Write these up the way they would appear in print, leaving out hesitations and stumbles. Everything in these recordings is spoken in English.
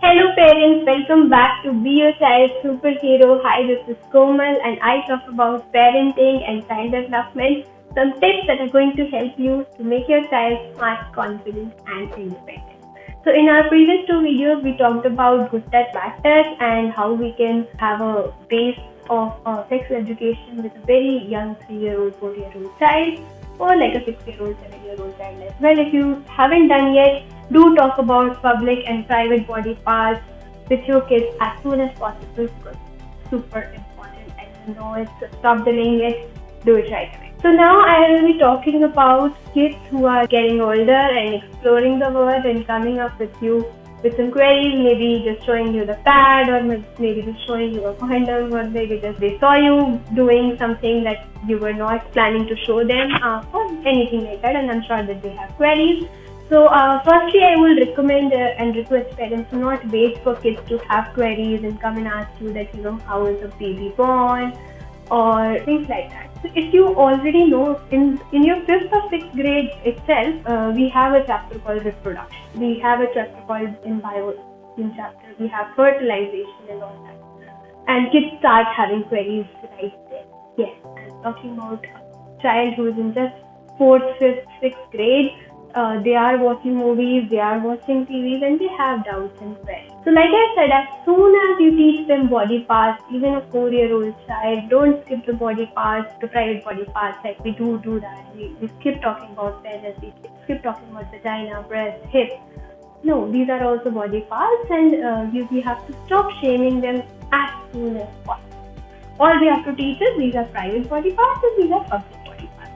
Hello parents, welcome back to Be Your Child Superhero. Hi, this is Komal and I talk about parenting and child development. Some tips that are going to help you to make your child smart, confident and independent. So in our previous two videos, we talked about good touch, bad touch and how we can have a base of sex education with a very young 3-year-old, 4-year-old child or like a 6-year-old, 7-year-old child as well. If you haven't done yet, do talk about public and private body parts with your kids as soon as possible because it's super important and you know it. So stop delaying it, do it right away. So now I will be talking about kids who are getting older and exploring the world and coming up with you with some queries, maybe just showing you the pad or maybe just showing you a condom or maybe just they saw you doing something that you were not planning to show them or anything like that, and I'm sure that they have queries. So firstly, I will recommend and request parents to not wait for kids to have queries and come and ask you that, how is a baby born or things like that. So if you already know, in your 5th or 6th grade itself, we have a chapter called reproduction. We have a chapter called in chapter. We have fertilization and all that. And kids start having queries right there. Yes, I'm talking about a child who is in just 4th, 5th, 6th grade. They are watching movies, they are watching TVs and they have doubts and queries. So like I said, as soon as you teach them body parts, even a 4-year-old child, don't skip the body parts, the private body parts like we do that. We skip talking about penis, we skip talking about vagina, breast, hip. No, these are also body parts and we have to stop shaming them as soon as possible. All we have to teach is these are private body parts and these are public body parts.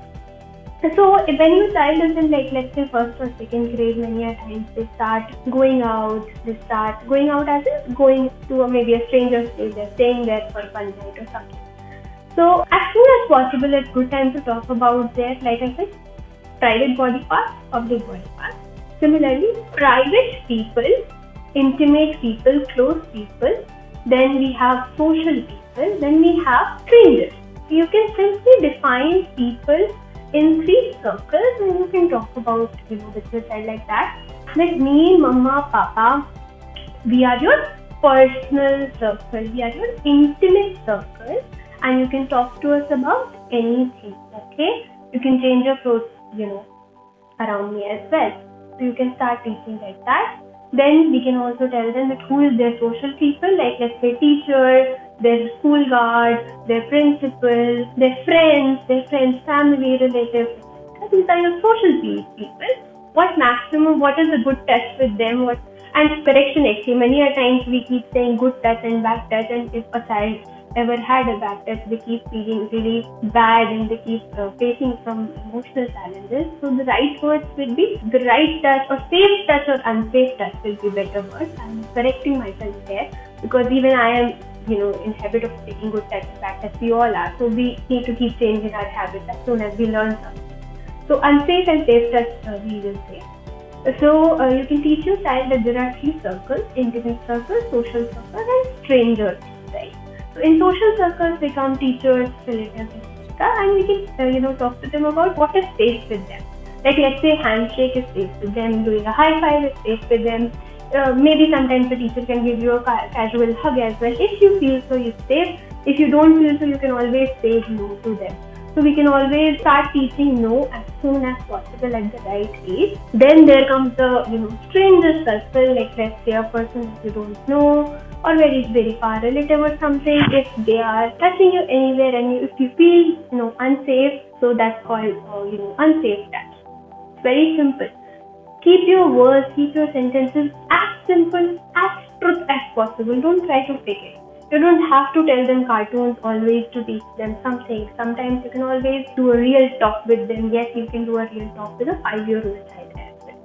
So when your child is in let's say 1st or 2nd grade, many a times they start going out as in going to maybe a stranger's place, they're staying there for one night or something. So as soon as possible, it's good time to talk about their, like I said, private body parts, public body parts. Similarly, private people, intimate people, close people, then we have social people, then we have strangers. You can simply define people in 3 circles and you can talk about, with your child like that. Like me, mama, papa, we are your personal circle, we are your intimate circle and you can talk to us about anything, okay? You can change your clothes, around me as well. So you can start teaching like that. Then we can also tell them that who is their social people, like let's say teacher, their school guard, their principal, their friends, family, relatives. These are your social people. What is a good touch with them? And correction actually, many a times we keep saying good touch and bad touch, and if a child ever had a bad touch, they keep feeling really bad and they keep facing some emotional challenges. So the right words will be the right touch or safe touch or unsafe touch will be better words. I'm correcting myself there because even I am in habit of taking good touch and bad touch, we all are. So we need to keep changing our habits as soon as we learn something. So unsafe and safe touch we will say. So you can teach your child that there are 3 circles: intimate circle, social circle and strangers, right? So in social circles, they come teachers, relatives, etc. And we can talk to them about what is safe with them. Like let's say handshake is safe with them, doing a high five is safe with them. Maybe sometimes the teacher can give you a casual hug as well. If you feel so, you safe. If you don't feel so, you can always say no to them. So we can always start teaching no as soon as possible at the right age. Then there comes the stranger circle, like let's say a person that you don't know or very very far relative or something. If they are touching you anywhere and if you feel unsafe, so that's called unsafe touch. It's very simple. Keep your words, keep your sentences as simple, as truth as possible. Don't try to fake it. You don't have to tell them cartoons always to teach them something. Sometimes you can always do a real talk with them. Yes, you can do a real talk with a 5-year-old child as well.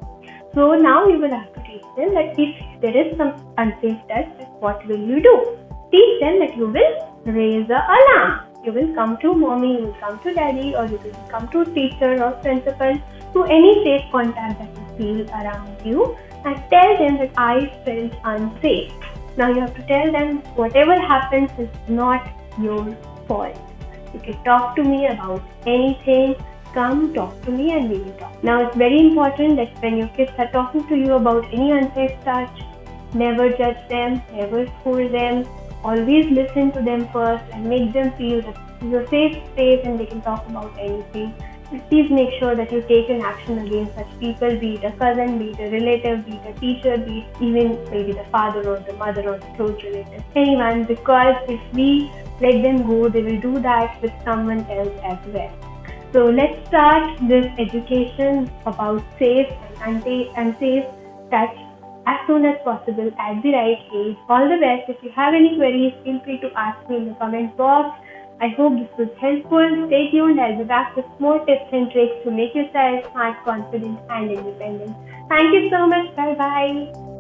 So now you will have to teach them that if there is some unsafe touch, what will you do? Teach them that you will raise the alarm. You will come to mommy, you will come to daddy, or you will come to teacher or principal, to any safe contact that you feel around you and tell them that I felt unsafe. Now you have to tell them whatever happens is not your fault. You can talk to me about anything. Come talk to me and we will talk. Now it's very important that when your kids are talking to you about any unsafe touch, Never judge them, never scold them. Always listen to them first and make them feel that you're a safe space and they can talk about anything. Please make sure that you take an action against such people, be it a cousin, be it a relative, be it a teacher, be it even maybe the father or the mother or the close relative. Anyone, because if we let them go, they will do that with someone else as well. So let's start this education about safe and unsafe touch as soon as possible at the right age. All the best. If you have any queries, feel free to ask me in the comment box. I hope this was helpful. Stay tuned. I'll be back with more tips and tricks to make your child smart, confident, and independent. Thank you so much. Bye bye.